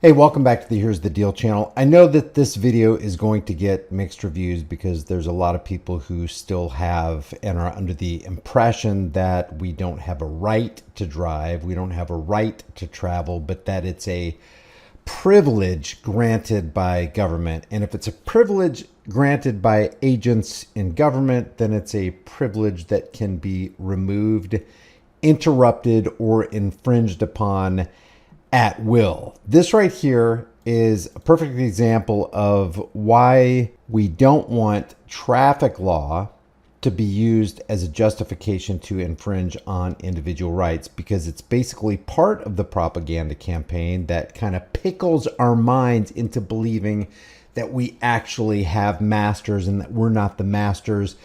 Hey, welcome back to the Here's the Deal channel. I know that this video is going to get mixed reviews because there's a lot of people who still have and are under the impression that we don't have a right to drive, we don't have a right to travel, but that it's a privilege granted by government. And if it's a privilege granted by agents in government, then it's a privilege that can be removed, interrupted, or infringed upon at will. This right here is a perfect example of why we don't want traffic law to be used as a justification to infringe on individual rights, because it's basically part of the propaganda campaign that kind of pickles our minds into believing that we actually have masters and that we're not the masters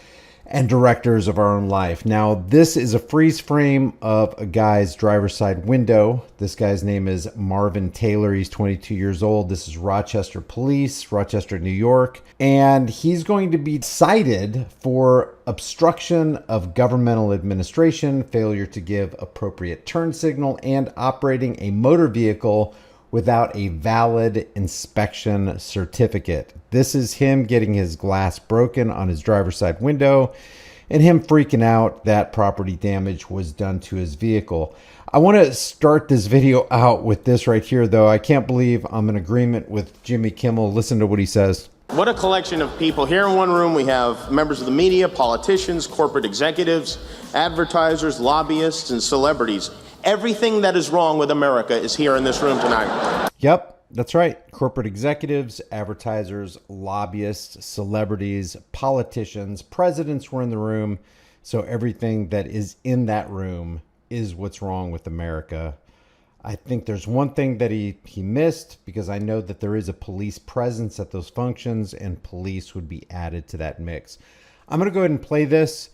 and directors of our own life. Now, this is a freeze frame of a guy's driver's side window. This guy's name is Marvin Taylor. He's 22 years old. This is Rochester Police, Rochester, New York. And he's going to be cited for obstruction of governmental administration, failure to give appropriate turn signal, and operating a motor vehicle without a valid inspection certificate. This is him getting his glass broken on his driver's side window and him freaking out that property damage was done to his vehicle. I want to start this video out with this right here, though. I can't believe I'm in agreement with Jimmy Kimmel. Listen to what he says. What a collection of people. Here in one room we have members of the media, politicians, corporate executives, advertisers, lobbyists, and celebrities. Everything that is wrong with America is here in this room tonight. Yep, that's right. Corporate executives, advertisers, lobbyists, celebrities, politicians, presidents were in the room. So everything that is in that room is what's wrong with America. I think there's one thing that he missed, because I know that there is a police presence at those functions and police would be added to that mix. I'm going to go ahead and play this.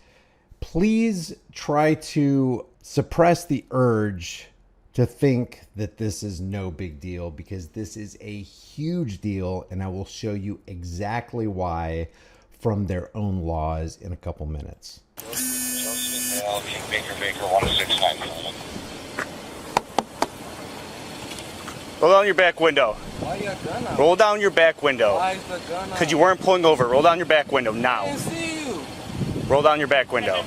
Please try to suppress the urge to think that this is no big deal, because this is a huge deal, and I will show you exactly why from their own laws in a couple minutes. Roll down your back window. Why you got gun out? Roll down your back window. Why is the gun out? Because you weren't pulling over. Roll down your back window I now. didn't see you. Roll down your back window.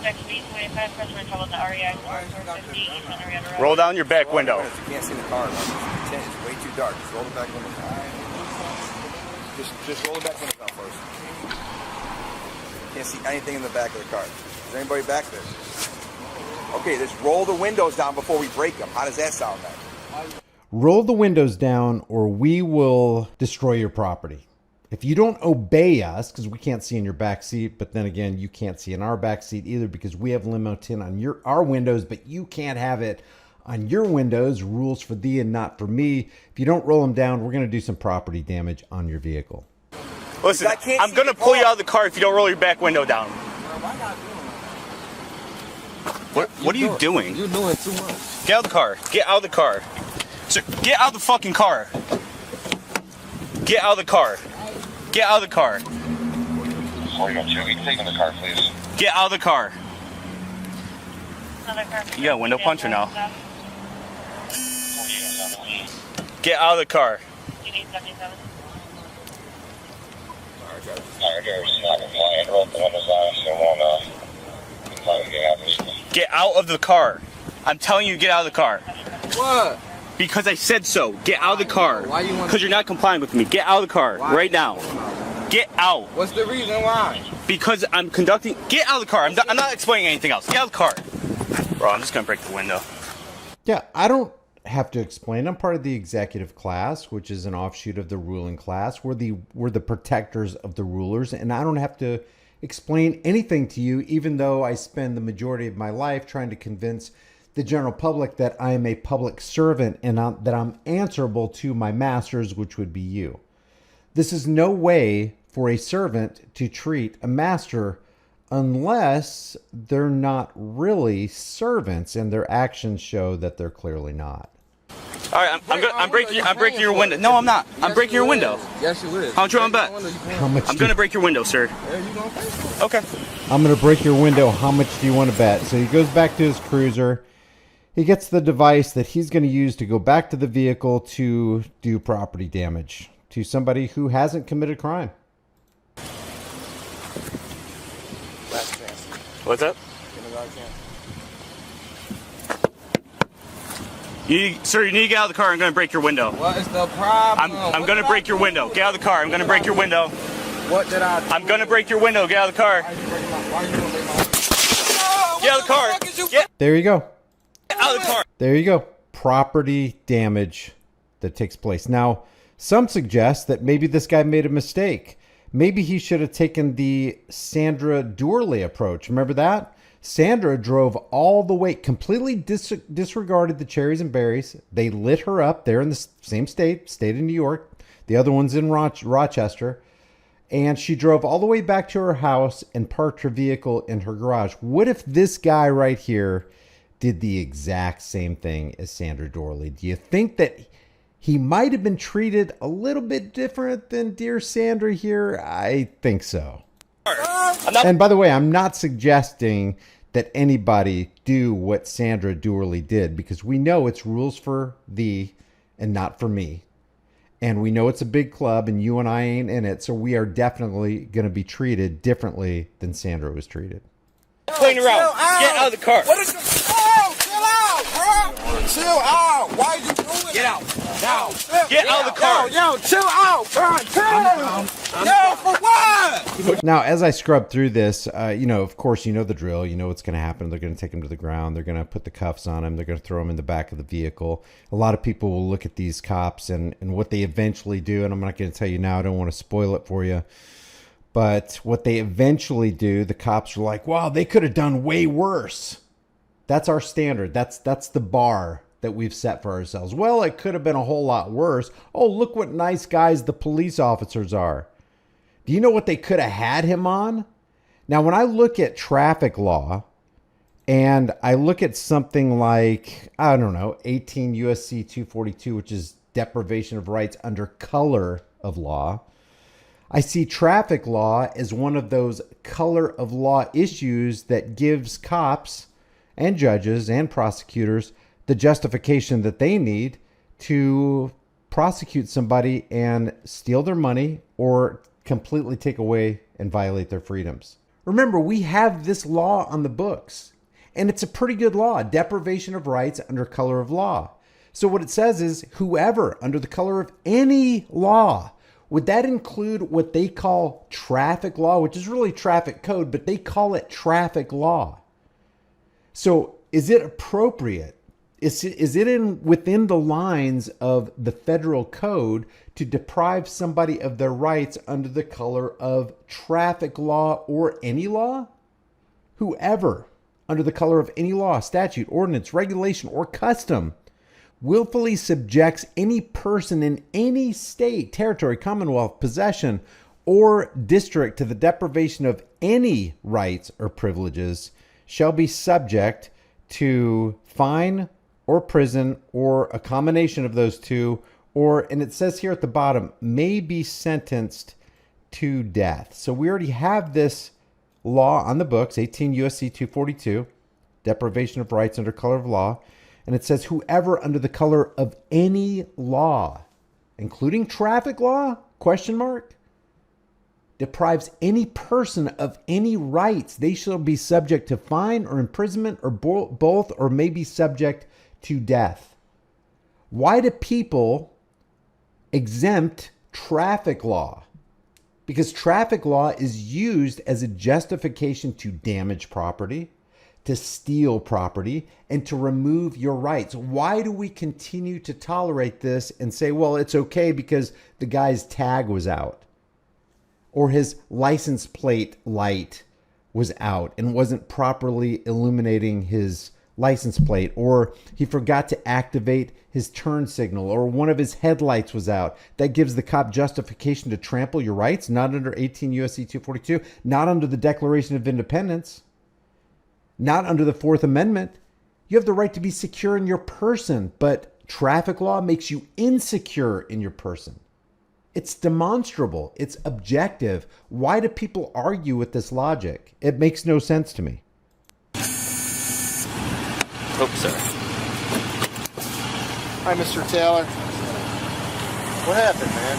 Roll down your back window. You can't see the car. It's way too dark. Just roll the back window down. Just roll the back window down first. Can't see anything in the back of the car. Is there anybody back there? Okay, just roll the windows down before we break them. How does that sound then? Roll the windows down or we will destroy your property. If you don't obey us, because we can't see in your back seat, but then again, you can't see in our back seat either, because we have limo tin on our windows, but you can't have it on your windows. Rules for thee and not for me. If you don't roll them down, we're going to do some property damage on your vehicle. Listen, I'm going to pull you out of the car if you don't roll your back window down. What are you doing? You're doing too much. Get out of the car. Get out of the car. Sir, get out of the fucking car. Get out of the car. Get out of the car. 402, take in the car, please. Get out of the car. You got a window puncher now. Get out of the car. Get out of the car. I'm telling you, get out of the car. What? Because I said so. Get out of the car. Why you want? Because you're not complying with me. Get out of the car right now. Get out. What's the reason why? Because I'm conducting. Get out of the car. I'm not explaining anything else. Get out of the car. Bro, I'm just gonna break the window. Yeah, I don't have to explain. I'm part of the executive class, which is an offshoot of the ruling class. We're the protectors of the rulers, and I don't have to explain anything to you, even though I spend the majority of my life trying to convince the general public that I am a public servant and that I'm answerable to my masters, which would be you. This is no way for a servant to treat a master unless they're not really servants and their actions show that they're clearly not. All right, I'm breaking your window. No, I'm not. I'm breaking your window. Yes, you will. How much you want to bet? How much? I'm gonna break your window, sir. Yeah, you gonna pay for it. Okay. I'm gonna break your window. How much do you want to bet? So he goes back to his cruiser. he gets the device that he's going to use to go back to the vehicle to do property damage to somebody who hasn't committed a crime. Last chance. What's up? Give me another chance. Sir, you need to get out of the car. I'm going to break your window. What is the problem? I'm going to break your window. Get out of the car. I'm going to break your window. What did I do? I'm going to break your window. Get out of the car. Why are you gonna break my Get out of the car. Get There you go. out of the car. There you go. Property damage that takes place. Now, some suggest that maybe this guy made a mistake. Maybe he should have taken the Sandra Doorley approach. Remember that? Sandra drove all the way, completely disregarded the cherries and berries. They lit her up. They're in the same state of New York. The other one's in Rochester. And she drove all the way back to her house and parked her vehicle in her garage. What if this guy right here did the exact same thing as Sandra Doorley? Do you think that he might have been treated a little bit different than dear Sandra here? I think so. And by the way, I'm not suggesting that anybody do what Sandra Doorley did, because we know it's rules for thee and not for me. And we know it's a big club and you and I ain't in it. So we are definitely going to be treated differently than Sandra was treated. Playing around. Get out of the car. What is this? Oh, chill out, bro. Chill out. Why are you doing Get out. Now. Get out of the car. Yo, chill out, bro. Chill. Yo, for what? Now, as I scrub through this, of course, you know the drill. You know what's going to happen. They're going to take him to the ground. They're going to put the cuffs on him. They're going to throw him in the back of the vehicle. A lot of people will look at these cops and what they eventually do. And I'm not going to tell you now. I don't want to spoil it for you. But what they eventually do, the cops are like, wow, they could have done way worse. That's our standard. That's the bar that we've set for ourselves. Well, it could have been a whole lot worse. Oh, look what nice guys the police officers are. Do you know what they could have had him on? Now, when I look at traffic law and I look at something like, 18 USC 242, which is deprivation of rights under color of law, I see traffic law as one of those color of law issues that gives cops and judges and prosecutors the justification that they need to prosecute somebody and steal their money or completely take away and violate their freedoms. Remember, we have this law on the books, and it's a pretty good law, deprivation of rights under color of law. So what it says is whoever under the color of any law. Would that include what they call traffic law, which is really traffic code, but they call it traffic law? So is it appropriate? Is it within the lines of the federal code to deprive somebody of their rights under the color of traffic law or any law? Whoever, under the color of any law, statute, ordinance, regulation, or custom, willfully subjects any person in any state, territory, commonwealth, possession, or district to the deprivation of any rights or privileges shall be subject to fine or prison or a combination of those two, and it says here at the bottom, may be sentenced to death. So we already have this law on the books, 18 USC 242, deprivation of rights under color of law. And it says whoever under the color of any law, including traffic law, deprives any person of any rights, they shall be subject to fine or imprisonment or both, or may be subject to death. Why do people exempt traffic law? Because traffic law is used as a justification to damage property, to steal property, and to remove your rights. Why do we continue to tolerate this and say, well, it's okay because the guy's tag was out or his license plate light was out and wasn't properly illuminating his license plate, or he forgot to activate his turn signal, or one of his headlights was out? That gives the cop justification to trample your rights, not under 18 USC 242, not under the Declaration of Independence, not under the Fourth Amendment. You have the right to be secure in your person, but traffic law makes you insecure in your person. It's demonstrable. It's objective. Why do people argue with this logic? It makes no sense to me. Hope so. Hi, Mr. Taylor. What happened, man?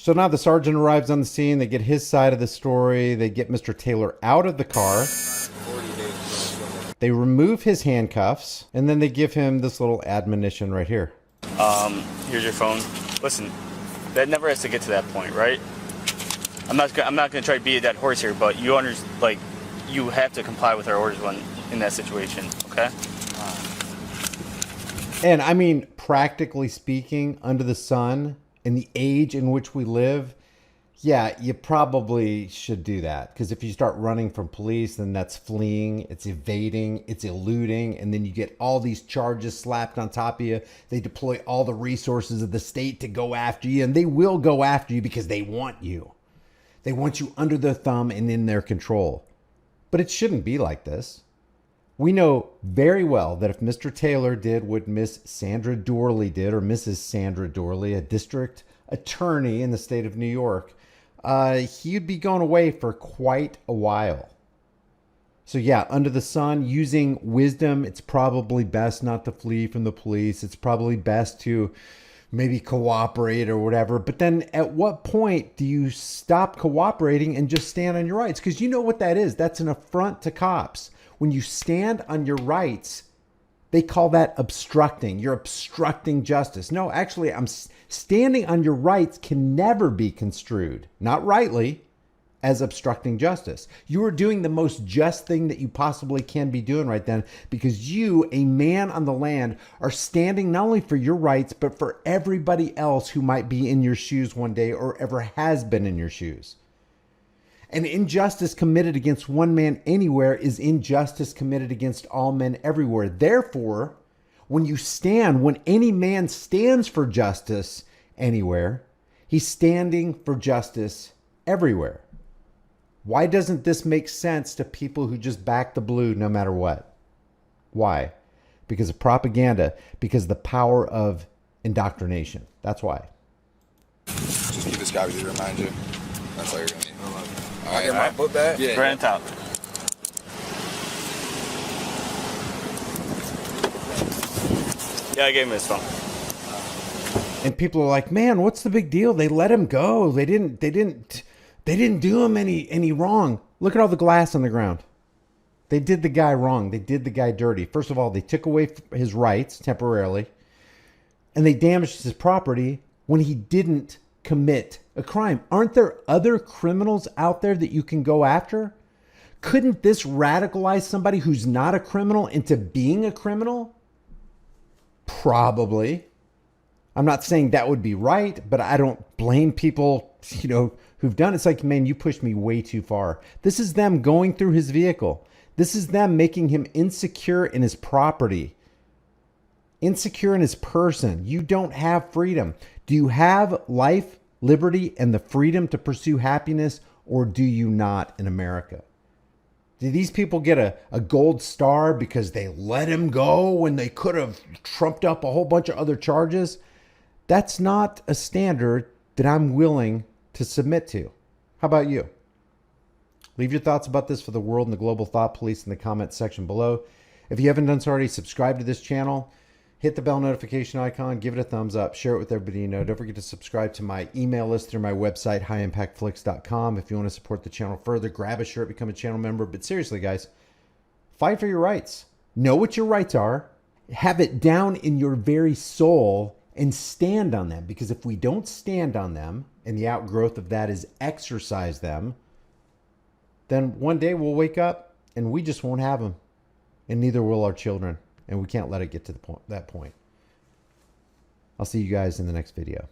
So now the sergeant arrives on the scene. They get his side of the story. They get Mr. Taylor out of the car. They remove his handcuffs, and then they give him this little admonition right here. Here's your phone. Listen, that never has to get to that point, right? I'm not gonna try to beat a dead horse here, but you you have to comply with our orders when in that situation, okay? And I mean, practically speaking, under the sun, in the age in which we live, yeah, you probably should do that. Because if you start running from police, then that's fleeing, it's evading, it's eluding, and then you get all these charges slapped on top of you. They deploy all the resources of the state to go after you, and they will go after you because they want you. They want you under their thumb and in their control. But it shouldn't be like this. We know very well that if Mr. Taylor did what Miss Sandra Dorley did, or Mrs. Sandra Dorley, a district attorney in the state of New York, he'd be going away for quite a while. So yeah, under the sun, using wisdom, it's probably best not to flee from the police. It's probably best to maybe cooperate or whatever. But then at what point do you stop cooperating and just stand on your rights? Because you know what that is. That's an affront to cops. When you stand on your rights, they call that obstructing. You're obstructing justice. No, actually, standing on your rights can never be construed, not rightly, as obstructing justice. You are doing the most just thing that you possibly can be doing right then, because you, a man on the land, are standing not only for your rights, but for everybody else who might be in your shoes one day or ever has been in your shoes. An injustice committed against one man anywhere is injustice committed against all men everywhere. Therefore, when any man stands for justice anywhere, he's standing for justice everywhere. Why doesn't this make sense to people who just back the blue no matter what? Why? Because of propaganda, because of the power of indoctrination. That's why. Just keep this copy to remind you. That's all you're going to need. All right, my book back? Yeah. Right on top. Yeah, I gave him his phone. And people are like, man, what's the big deal? They let him go. They didn't do him any wrong. Look at all the glass on the ground. They did the guy wrong. They did the guy dirty. First of all, they took away his rights temporarily, and they damaged his property when he didn't commit a crime. Aren't there other criminals out there that you can go after? Couldn't this radicalize somebody who's not a criminal into being a criminal? Probably. I'm not saying that would be right, but I don't blame people, who've done it. It's like, man, you pushed me way too far. This is them going through his vehicle. This is them making him insecure in his property, insecure in his person. You don't have freedom. Do you have life, liberty, and the freedom to pursue happiness, or do you not in America? Do these people get a gold star because they let him go when they could have trumped up a whole bunch of other charges? That's not a standard that I'm willing to submit to. How about you? Leave your thoughts about this for the world and the global thought police in the comments section below. If you haven't done so already, subscribe to this channel. Hit the bell notification icon. Give it a thumbs up. Share it with everybody you know. Don't forget to subscribe to my email list through my website, highimpactflix.com. If you want to support the channel further, grab a shirt, become a channel member. But seriously, guys, fight for your rights. Know what your rights are. Have it down in your very soul and stand on them. Because if we don't stand on them, and the outgrowth of that is exercise them, then one day we'll wake up and we just won't have them. And neither will our children. And we can't let it get to that point. I'll see you guys in the next video.